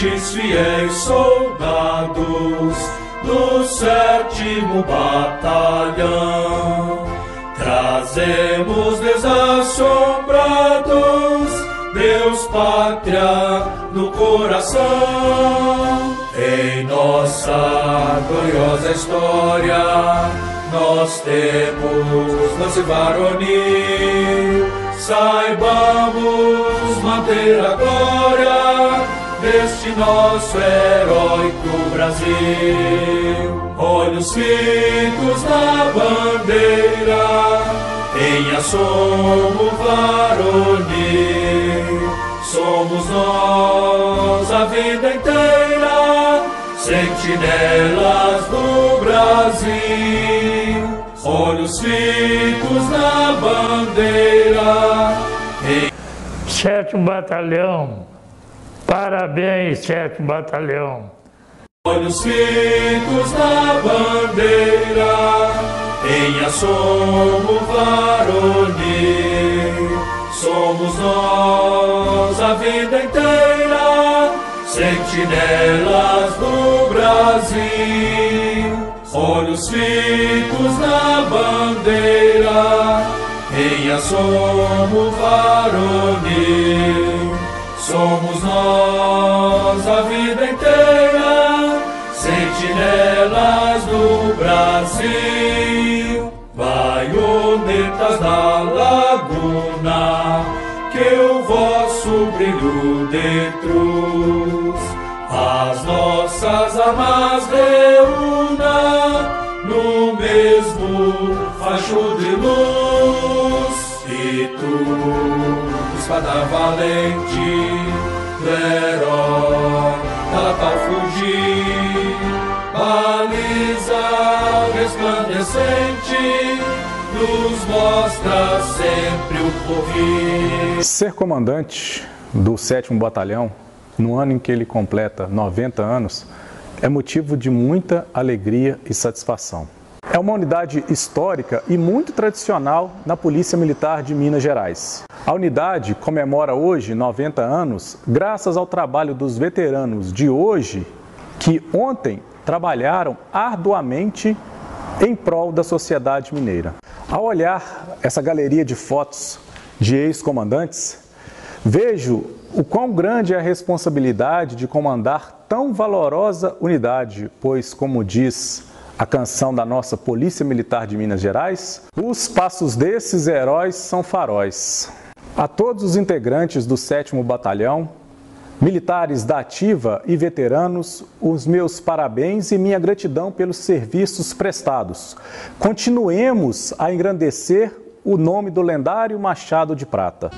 valentes, fiéis soldados do 7º Batalhão, trazemos desassombrados Deus, pátria no coração. Em nossa gloriosa história nós temos lance varonil. Saibamos manter a glória deste nosso heróico Brasil. Olhos fitos na bandeira, em assomo varonil. Somos nós a vida inteira, sentinelas do Brasil. Olhos fitos na bandeira. 7º Batalhão, parabéns, 7º Batalhão. Olhos fitos na bandeira, em assomo varonil. Somos nós a vida inteira, sentinelas do Brasil. Olhos fitos na bandeira, em assomo varonil. Somos nós a vida inteira, sentinelas do Brasil. Baionetas da laguna, que o vosso brilho detruz as nossas armas reúna no mesmo facho de luz. E tu, espada valente do herói, ela tal fugir, baliza resplandecente, nos mostra sempre o porvir. Ser comandante do 7º Batalhão, no ano em que ele completa 90 anos, é motivo de muita alegria e satisfação. É uma unidade histórica e muito tradicional na Polícia Militar de Minas Gerais. A unidade comemora hoje 90 anos graças ao trabalho dos veteranos de hoje que ontem trabalharam arduamente em prol da sociedade mineira. Ao olhar essa galeria de fotos de ex-comandantes, vejo o quão grande é a responsabilidade de comandar tão valorosa unidade, pois, como diz a canção da nossa Polícia Militar de Minas Gerais, os passos desses heróis são faróis. A todos os integrantes do 7º Batalhão, militares da ativa e veteranos, os meus parabéns e minha gratidão pelos serviços prestados. Continuemos a engrandecer o nome do lendário Machado de Prata.